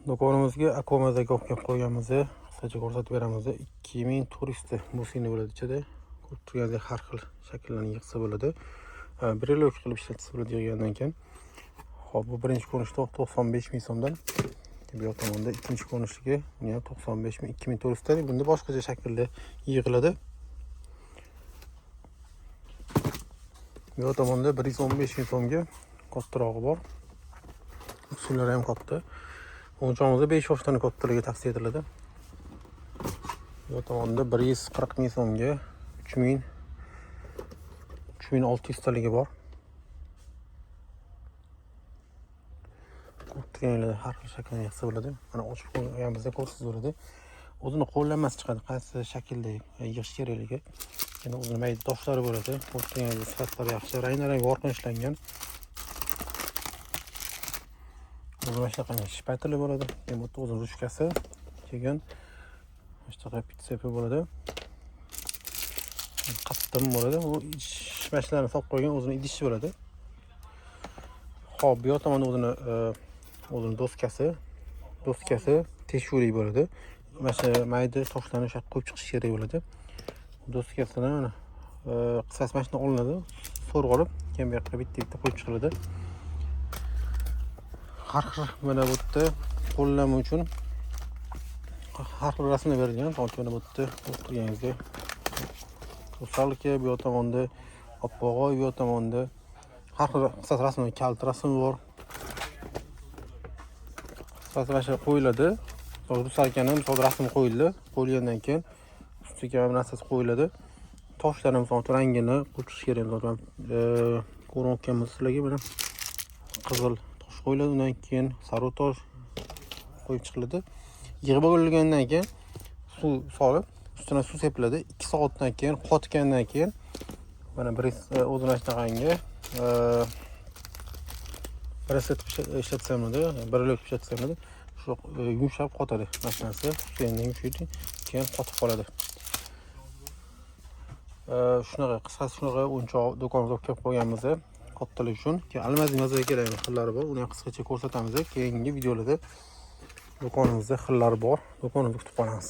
Do'konimizga Akomazga olib kelib qo'yganmiz. Qisqacha ko'rsatib beramiz. 2000 turist musini bo'ladi ichida. Ko'rib turganingizdek har xil shakllarni yig'sa bo'ladi. Brelok qilib ishlatsa bo'ladi yig'gandan keyin. Xo'p, bu birinchi ko'rinishda 95 ming so'mdan. Bu yoq tomonda ikkinchi ko'rinishligi, buni ham 95 ming, 2000 turistdan. Bunda boshqacha shaklda yig'iladi. Bu yoq tomonda 115 ming so'mga kattarog'i bor. Usullari ham katta. O'lchamizda 5 yoshdan kattaligi tavsiya etiladi. Bu tomonda 140 ming so'mga 3600 taligi bor. Ko'rganingizda har xil shaklni yig'sa bo'ladi. Mana ochib qo'yganimizda ko'rsiz bo'ladi. O'zini qo'llanmasi chiqadi, qaysi shaklda yig'ish kerakligi. Yana o'zini mayda toshlari bo'ladi. Ko'rganingizda sifatlari yaxshi, rang-rang yorqin ishlangan. O'zini shunaqa shpateli bo'ladi. Keyin bu o'zini ruchkasi, keyin shunaqa pitsepi bo'ladi. Qattim bo'ladi. Bu idish mashinalarni solib qo'ygan o'zini idishi bo'ladi. Xo'p, bu yoq tomonda o'zini doskasi teshuvli bo'ladi. Mana shu mayda toshlarni o'sha qo'yib chiqish kerak bo'ladi. Doskasini mana qisqasi mashina olinadi, so'rg'a olib, keyin bu yoqqa bitta qo'yib chiqiladi. Har xil mana bu yerda qo'llanma uchun har xil rasmlar berilgan. Mana bu yerda o'tirganingizga usalka, bu yoq tomonda oppog'oy, bu yoq tomonda har xil qisqasi rasmlar, kalt rasmi bor. Qisqasi mana shu qo'yiladi. Usalkani misol rasmi qo'yildi. Qo'yilgandan keyin ustiga mana narsasi qo'yiladi. Toshlarni misol rangini qo'shish kerak. Ko'rayotganmiz sizlarga mana qizil tosh qo'yiladi, undan keyin sariq tosh qo'yib chiqiladi. Yig'ib bo'lgandan keyin suv solib, ustidan suv sepiladi. 2 soatdan keyin qotgandan keyin mana bir o'zini shnaqangi preset ishlatsam bo'ladi, birlik ishlatsam bo'ladi. Shu yumshab qotadi mashinasi. Suyundan yumshaydi, keyin qotib qoladi. Shunaqa qisqasi shunaqa o'yinchoq do'konimizga olib kelib qo'yganmiz. Kattalik uchun. Keyin almazli mazaga kerak xillari bor. Uni ham qisqacha ko'rsatamiz. Keyingi videolarda do'konimizda xillari bor. Do'konimizga kutib qolamiz.